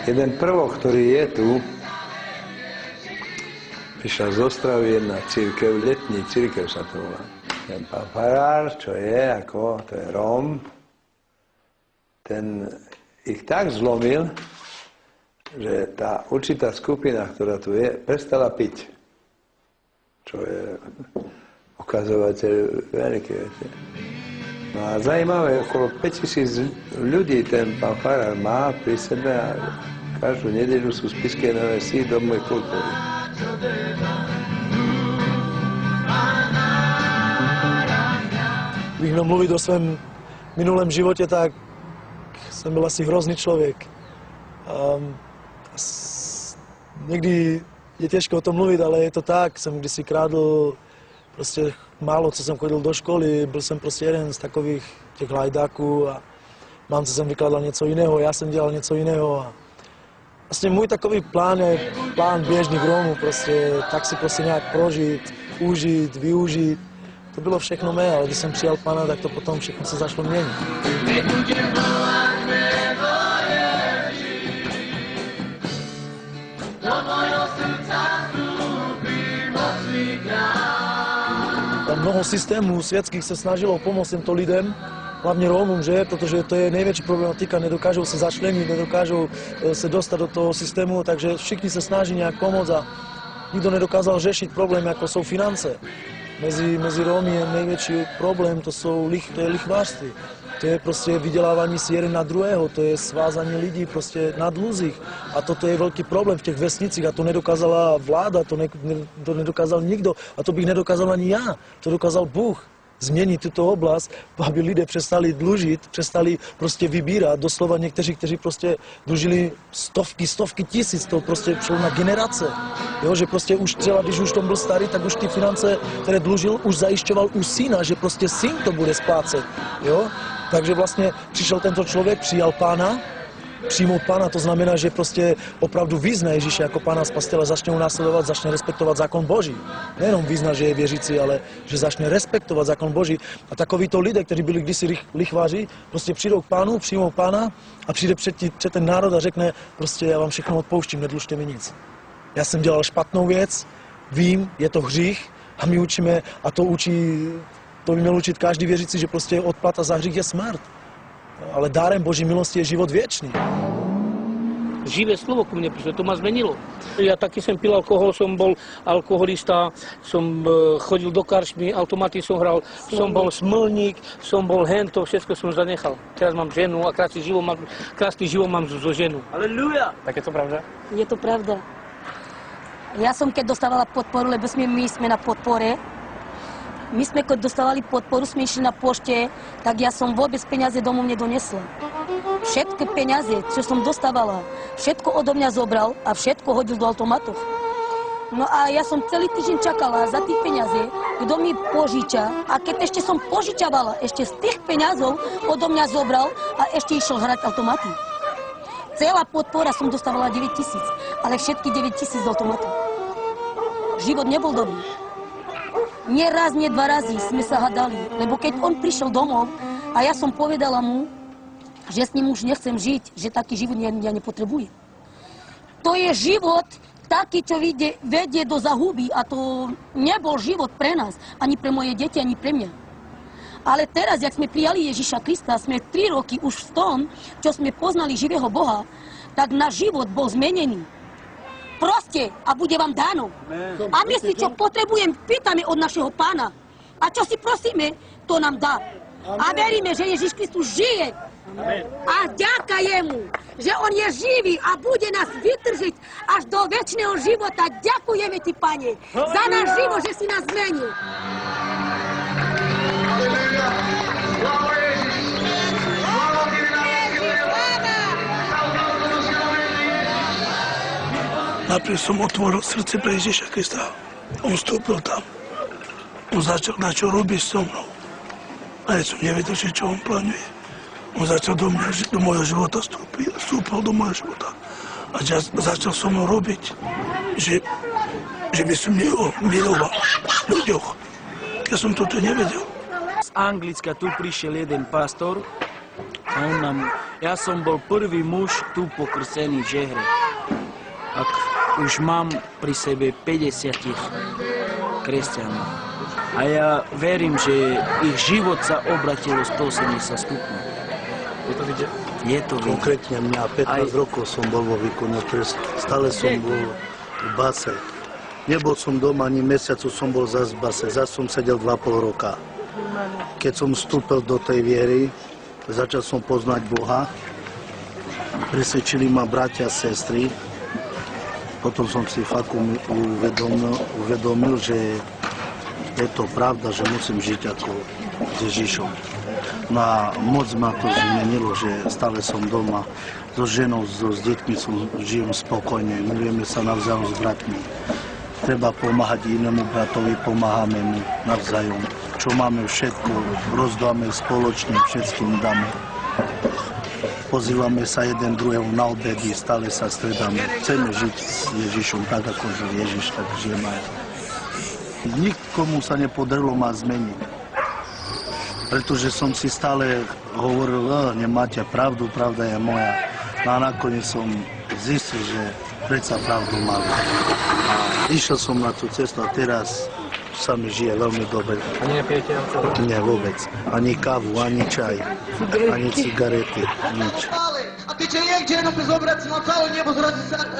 Jeden prvok, ktorý je tu, prišiel z Ostravy jedna církev, letní církev sa to volá. Ten pán farár, čo je, to je Róm, ten ich tak zlomil, že tá určitá skupina, ktorá tu je, prestala piť. Čo je ukazovateľ veľký, viete. No a zaujímavé, okolo 5000 ľudí ten pán farár má pri sebe a každú nedeľu sú spišské novesy do môj kultúry. Kdybych měl mluvit o svém minulém životě, tak jsem byl asi hrozný člověk. Někdy je těžko o tom mluvit, ale je to tak. Jsem kdysi krádl prostě málo, co jsem chodil do školy. Byl jsem prostě jeden z takových těch lajdáků a mámce jsem vykládal něco jiného, já jsem dělal něco jiného. A vlastně můj takový plán je plán běžných Rómů, prostě tak si prostě nějak prožít, užít, využít. To bylo všechno mé, ale když jsem přijal Pána, tak to potom všechno se začalo měnit. Mnoho systémů světských se snažilo pomoct těmto lidem, hlavně Rómům, že? Protože to je největší problematika, nedokážou se začlenit, nedokážou se dostat do toho systému, takže všichni se snaží nějak pomoct a nikdo nedokázal řešit problém, jako jsou finance. Mezi Rómy je největší problém, to je lichvářství. To je prostě vydělávání si jeden na druhého, to je svázání lidí prostě na dluzích. A toto je velký problém v těch vesnicích a to nedokázala vláda, to nedokázal nikdo a to bych nedokázal ani já, to dokázal Bůh. Změnit tuto oblast, aby lidé přestali dlužit, přestali prostě vybírat. Doslova někteří, kteří prostě dlužili stovky tisíc, to prostě šlo na generace. Jo, že prostě už třeba, když už tom byl starý, tak už ty finance, které dlužil, už zajišťoval u syna, že prostě syn to bude splácet. Jo? Takže vlastně přišel tento člověk, přijal Pána, přijmout Pána, to znamená, že prostě opravdu vyzná Ježíše jako Pána Spasitele, začne ho následovat, začne respektovat zákon Boží. Nejenom vyzná, že je věřící, ale že začne respektovat zákon Boží. A takovýto lidé, kteří byli kdysi lichváři, prostě přijdou k Pánu, přijmou Pána a přijde před ten národ a řekne, prostě já vám všechno odpouštím, nedlužte mi nic. Já jsem dělal špatnou věc, vím, je to hřích a my učíme, a to by měl učit každý věřící, že prostě odplata za hřích je smrt. Ale dárem Boží milosti je život věčný. Živé slovo ku mne prišlo, to ma zmenilo. Ja taky som pil alkohol, som bol alkoholista, som chodil do karčmy, automaty som hral, som bol smlník, som bol hento, všetko som zanechal. Teraz mám ženu a krásny život mám so ženou. Aleluja! Tak je to pravda? Je to pravda. Ja som keď dostávala podporu, lebo my sme na podpore, my sme, keď dostávali podporu, sme išli na pošte, tak ja som vôbec peniaze domov nedonesla. Všetky peniaze, čo som dostávala, všetko odo mňa zobral a všetko hodil do automatov. No a ja som celý týždeň čakala za tých peniaze, kto mi požiča. A keď ešte som požičavala, ešte z tých peniazov odo mňa zobral a ešte išiel hrať automaty. Celá podpora som dostávala 9 000, ale všetky 9 000 z automatu. Život nebol dobrý. Nie raz, nie dva razy sme sa hadali, lebo keď on prišiel domov a ja som povedala mu, že s ním už nechcem žiť, že taký život ja nepotrebujem. To je život taký, čo vedie do zahuby a to nebol život pre nás, ani pre moje deti, ani pre mňa. Ale teraz, jak sme prijali Ježiša Krista, sme 3 roky už v tom, čo sme poznali živého Boha, tak náš život bol zmenený. Proste a bude vám dáno. A my si, čo potrebujem, pýtame od našeho Pána. A čo si prosíme, to nám dá. A veríme, že Ježiš Kristus žije. A ďaká jemu, že on je živý a bude nás vytržiť až do večného života. Ďakujeme ti, Pane, za náš život, že si nás zmenil. Najprv som otvoril srdce pre Ježiša Krista. On vstúpil tam. On začal na čo robiť so mnou. A ja som nevedel, čo on plánuje. On začal do môjho života vstúpil do môjho života. A začal so mnou robiť, že by som miloval ľuďoch. Ja som toto nevedel. Anglicka tu prišiel jeden pastor a on nám, ja som bol prvý muž tu pokrstený v Žehre. Ak už mám pri sebe 50 kresťanov. A ja verím, že ich život sa obratilo 180 stupňov. Je to vidieť? Je to vidieť. Konkrétne mňa 15 rokov som bol vo výkone, stále som bol v base. Nebol som doma, ani mesiacu som bol zase v base, zase som sedel 2,5 roka. Keď som vstúpil do tej viery, začal som poznať Boha, presvedčili ma bratia a sestry, potom som si fakt uvedomil, že je to pravda, že musím žiť ako s Ježišom. No a moc ma to zmenilo, že stále som doma so ženou, s deťmi žijem spokojne, milujeme sa navzájom s bratmi. Treba pomáhať inému bratovi, pomáhame mu navzájom. Čo máme všetko, rozdávame spoločne, všetkým dáme. Pozývame sa jeden druhého na obedy, stále sa stredáme. Chceme žiť s Ježišom tak, ako žil Ježiš, tak žijeme aj. Nikomu sa nepodarilo ma zmeniť. Pretože som si stále hovoril, nemáte pravdu, pravda je moja. A nakoniec som zistil, že predsa pravdu mali. A išiel som na tú cestu a teraz sa mi žije veľmi dobre. Ani nepijete alkohol? Nie, vôbec. Ani kávu, ani čaj, ani cigarety, nič. A ty ce iei genul pe zobrați la calo nebo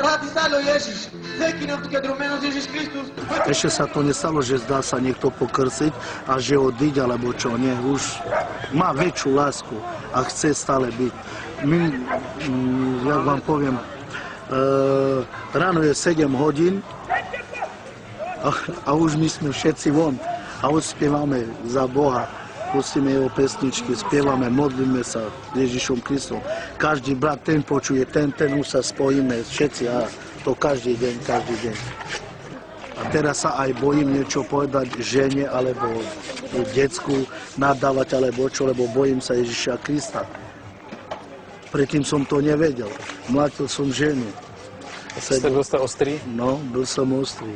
radi salo Ježiš. Zeki nám tu keď Rumenos Ježiš Kristus. Ešte sa to nestalo, že zdá sa niekto pokrsiť a že odíde, alebo čo, nie. Už má väčšiu lásku a chce stále byť. My, ja vám poviem, ráno je 7 hodín a už my sme všetci von a už spievame za Boha. Pustíme jeho pesničky, spievame, modlíme sa Ježišom Kristom. Každý brat ten počuje, ten už sa spojíme všetci a to každý deň, každý deň. A teraz sa aj bojím niečo povedať žene alebo decku, nadávať alebo čo, lebo bojím sa Ježiša Krista. Predtým som to nevedel. Mlátil som ženu. Byl jste ostrý? No, byl som ostrý.